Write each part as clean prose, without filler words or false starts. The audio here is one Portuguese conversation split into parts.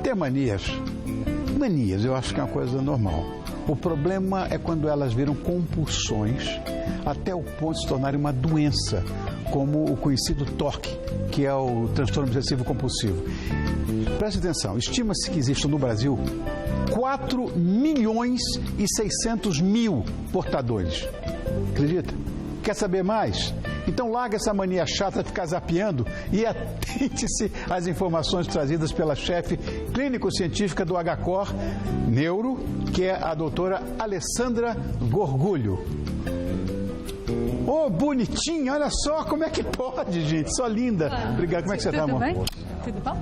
Ter manias, eu acho que é uma coisa normal. O problema é quando elas viram compulsões até o ponto de se tornarem uma doença, como o conhecido TOC, que é o transtorno obsessivo compulsivo. Preste atenção, estima-se que existam no Brasil 4.600.000 portadores. Acredita? Quer saber mais? Então larga essa mania chata de ficar zapeando e atente-se às informações trazidas pela chefe clínico-científica do HCOR Neuro, que é a doutora Alessandra Gorgulho. Oh, bonitinha, olha só, como é que pode, gente? Só linda. Obrigado, como é que você está, amor? Tudo bem? Tudo bom?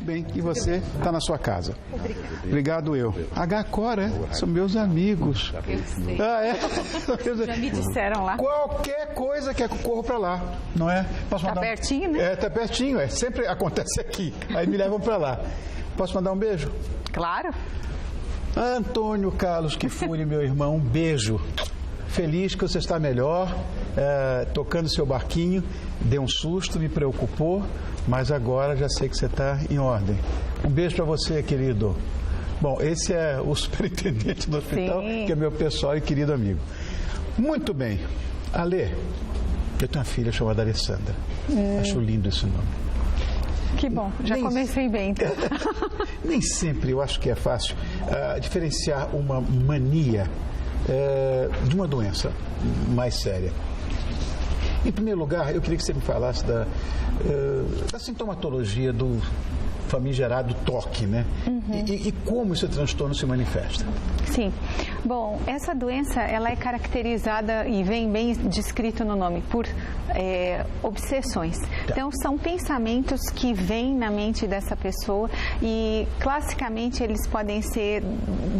Bem, e você está na sua casa? Obrigada. Obrigado eu. HCOR, são meus amigos. Eu sei. Ah, é? Já me disseram lá. Qualquer coisa que eu corro para lá, não é? Posso Tá pertinho, né? É, tá pertinho, é. Sempre acontece aqui. Aí me levam para lá. Posso mandar um beijo? Claro. Antônio Carlos Kifuri, meu irmão, um beijo. Feliz que você está melhor, tocando seu barquinho. Deu um susto, me preocupou, mas agora já sei que você está em ordem. Um beijo para você, querido. Bom, esse é o superintendente do hospital, Sim. que é meu pessoal e querido amigo. Muito bem. Alê, eu tenho uma filha chamada Alessandra. Acho lindo esse nome. Que bom, já comecei bem, então. Nem sempre eu acho que é fácil diferenciar uma mania de uma doença mais séria. Em primeiro lugar, eu queria que você me falasse da sintomatologia do famigerado TOC, né? E como esse transtorno se manifesta. Sim. Bom, essa doença, ela é caracterizada, e vem bem descrito no nome, por obsessões. Então, são pensamentos que vêm na mente dessa pessoa e, classicamente, eles podem ser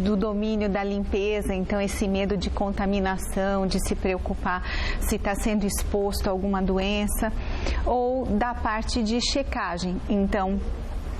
do domínio da limpeza, então, esse medo de contaminação, de se preocupar se está sendo exposto a alguma doença, ou da parte de checagem. Então,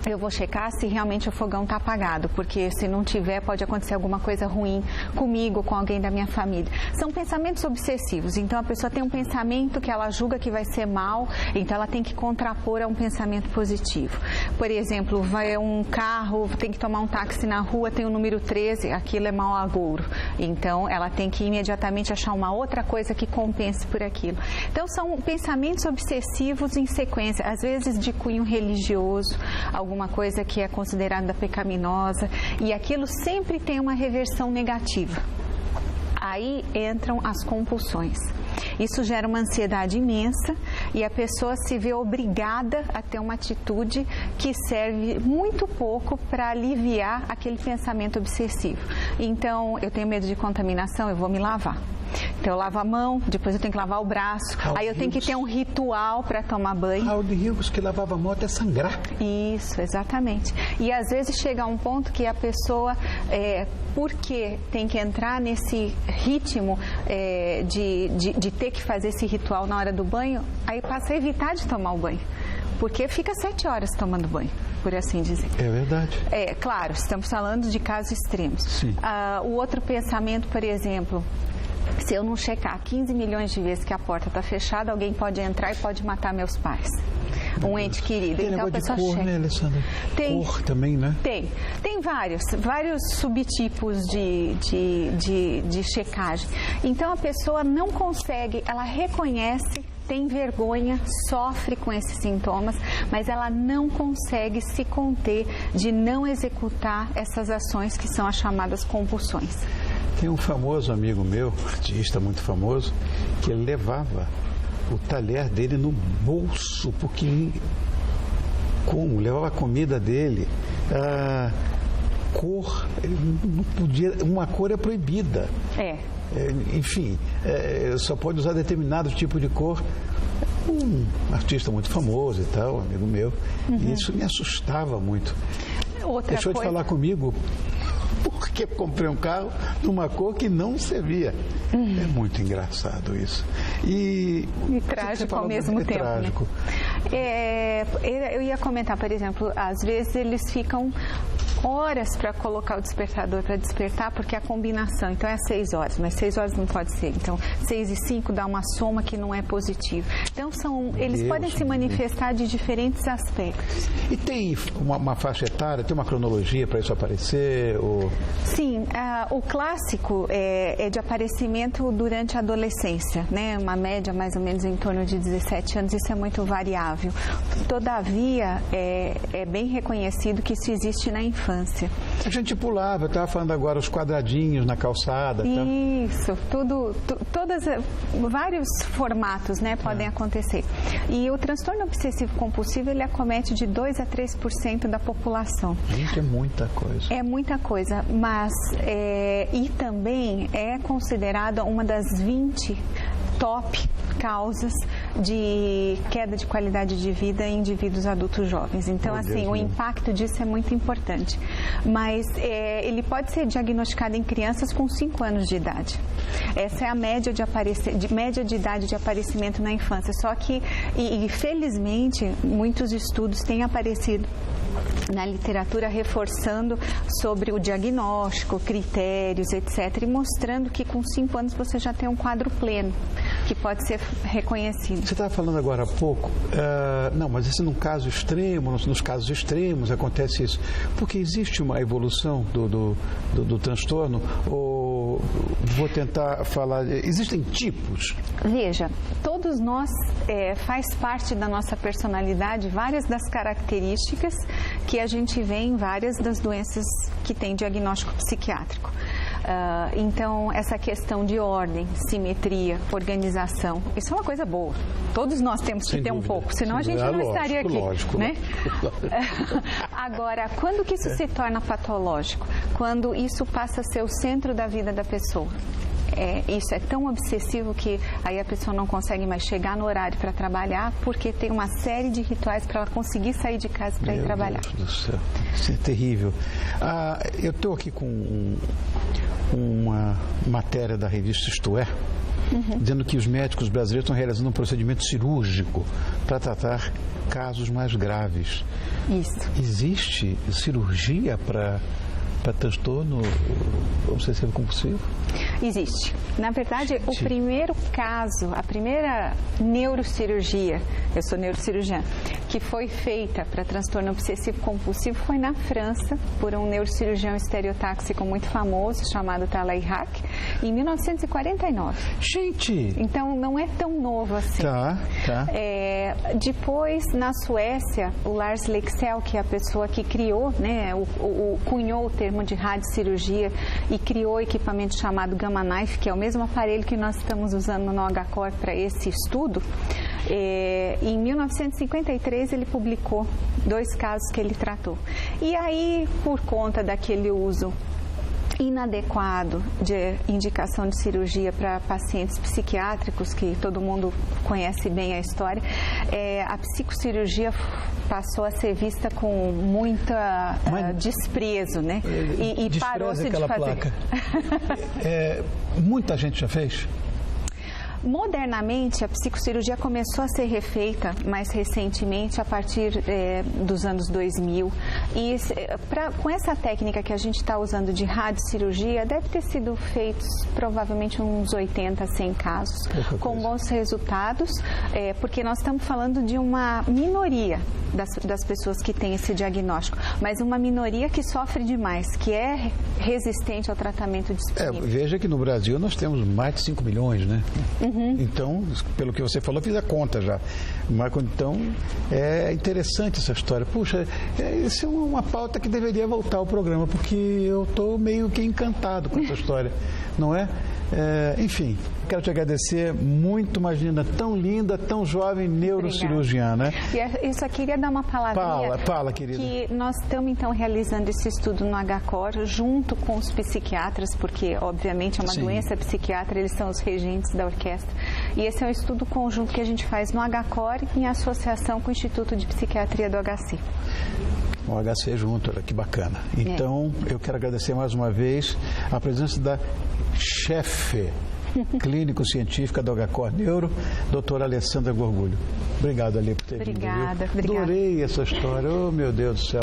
eu vou checar se realmente o fogão está apagado, porque se não tiver pode acontecer alguma coisa ruim comigo, com alguém da minha família. São pensamentos obsessivos, então a pessoa tem um pensamento que ela julga que vai ser mal, então ela tem que contrapor a um pensamento positivo. Por exemplo, vai um carro, tem que tomar um táxi na rua, tem o número 13, aquilo é mau agouro. Então ela tem que imediatamente achar uma outra coisa que compense por aquilo. Então são pensamentos obsessivos em sequência, às vezes de cunho religioso, alguma coisa que é considerada pecaminosa, e aquilo sempre tem uma reversão negativa. Aí entram as compulsões. Isso gera uma ansiedade imensa e a pessoa se vê obrigada a ter uma atitude que serve muito pouco para aliviar aquele pensamento obsessivo. Então, eu tenho medo de contaminação, eu vou me lavar. Então eu lavo a mão, depois eu tenho que lavar o braço, aí eu tenho que ter um ritual para tomar banho. Raul de Rios, que lavava a mão até sangrar. Isso, exatamente. E às vezes chega a um ponto que a pessoa, porque tem que entrar nesse ritmo de ter que fazer esse ritual na hora do banho, aí passa a evitar de tomar o banho. Porque fica 7 horas tomando banho, por assim dizer. É verdade. É, claro, estamos falando de casos extremos. Sim. O outro pensamento, por exemplo, se eu não checar 15 milhões de vezes que a porta está fechada, alguém pode entrar e pode matar meus pais. Um ente querido. Tem então, negócio de cor, né, Alessandra? Tem. Cor também, né? Tem vários subtipos de checagem. Então, a pessoa não consegue, ela reconhece, tem vergonha, sofre com esses sintomas, mas ela não consegue se conter de não executar essas ações que são as chamadas compulsões. Tem um famoso amigo meu, artista muito famoso, que ele levava o talher dele no bolso, porque levava a comida dele, a cor, ele não podia, uma cor é proibida. Enfim, só pode usar determinado tipo de cor. Um artista muito famoso e tal, amigo meu, e isso me assustava muito. Deixou de falar comigo porque eu comprei um carro numa cor que não servia. É muito engraçado isso. E trágico ao mesmo tempo. Trágico. Eu ia comentar, por exemplo, às vezes eles ficam horas para colocar o despertador para despertar, porque a combinação, então é às 6 horas, mas 6 horas não pode ser. Então, 6 e 5 dá uma soma que não é positiva. Então, eles podem se manifestar de diferentes aspectos. E tem uma faixa etária, tem uma cronologia para isso aparecer? Ou... Sim, o clássico é de aparecimento durante a adolescência, né? Uma média mais ou menos em torno de 17 anos, isso é muito variável. Todavia, é bem reconhecido que isso existe na infância. A gente pulava, eu estava falando agora os quadradinhos na calçada. Isso, vários formatos, né, podem acontecer. E o transtorno obsessivo-compulsivo, ele acomete de 2 a 3% da população. Gente, é muita coisa. É muita coisa, mas e também é considerada uma das 20 top causas de queda de qualidade de vida em indivíduos adultos jovens. Então, o impacto disso é muito importante. Mas ele pode ser diagnosticado em crianças com 5 anos de idade. Essa é a média de idade de aparecimento na infância. Só que, felizmente, muitos estudos têm aparecido na literatura reforçando sobre o diagnóstico, critérios, etc. E mostrando que com 5 anos você já tem um quadro pleno, que pode ser reconhecido. Você estava falando agora há pouco, não, mas esse num caso extremo, nos casos extremos acontece isso. Porque existe uma evolução do transtorno, ou vou tentar falar, existem tipos? Veja, todos nós, faz parte da nossa personalidade várias das características que a gente vê em várias das doenças que têm diagnóstico psiquiátrico. Então, essa questão de ordem, simetria, organização, isso é uma coisa boa. Todos nós temos que ter um pouco, senão a gente não estaria aqui. Lógico, né? Agora, quando que isso se torna patológico? Quando isso passa a ser o centro da vida da pessoa. Isso é tão obsessivo que aí a pessoa não consegue mais chegar no horário para trabalhar, porque tem uma série de rituais para ela conseguir sair de casa para ir trabalhar. Meu Deus do céu, isso é terrível. Eu estou aqui com uma matéria da revista Isto É, dizendo que os médicos brasileiros estão realizando um procedimento cirúrgico para tratar casos mais graves. Isso. Existe cirurgia para transtorno obsessivo compulsivo? Existe. Na verdade, o primeiro caso, a primeira neurocirurgia, eu sou neurocirurgiã, que foi feita para transtorno obsessivo compulsivo foi na França, por um neurocirurgião estereotáxico muito famoso, chamado Talay Hack, em 1949. Gente! Então, não é tão novo assim. Tá. Depois, na Suécia, o Lars Leksell, que é a pessoa que criou, né, cunhou o termo de radiocirurgia e criou o equipamento chamado Gamma Knife, que é o mesmo aparelho que nós estamos usando no HCOR para esse estudo. Em 1953 ele publicou 2 casos que ele tratou. E aí, por conta daquele uso inadequado de indicação de cirurgia para pacientes psiquiátricos, que todo mundo conhece bem a história, a psicocirurgia passou a ser vista com muita desprezo, né? E parou-se de fazer. Placa. Muita gente já fez? Modernamente, a psicocirurgia começou a ser refeita mais recentemente, a partir dos anos 2000. E com essa técnica que a gente está usando de radiocirurgia, deve ter sido feitos provavelmente uns 80 a 100 casos, com bons resultados, porque nós estamos falando de uma minoria das pessoas que têm esse diagnóstico, mas uma minoria que sofre demais, que é resistente ao tratamento disponível. Veja que no Brasil nós temos mais de 5 milhões, né? Então, pelo que você falou, fiz a conta já. Mas, então, é interessante essa história. Puxa, isso é uma pauta que deveria voltar ao programa, porque eu estou meio que encantado com essa história, não é? Enfim, quero te agradecer muito, Magina, tão linda, tão jovem, neurocirurgiã, né? E eu só queria dar uma palavrinha. Fala, querida. Que nós estamos, então, realizando esse estudo no HCOR, junto com os psiquiatras, porque, obviamente, é uma doença psiquiátrica, eles são os regentes da orquestra. E esse é um estudo conjunto que a gente faz no HCOR em associação com o Instituto de Psiquiatria do HC. O HC junto, olha que bacana. Então, eu quero agradecer mais uma vez a presença da chefe clínico-científica do HCOR Neuro, doutora Alessandra Gorgulho. Obrigado, Ali, por ter vindo. Obrigada. Adorei essa história. Oh, meu Deus do céu.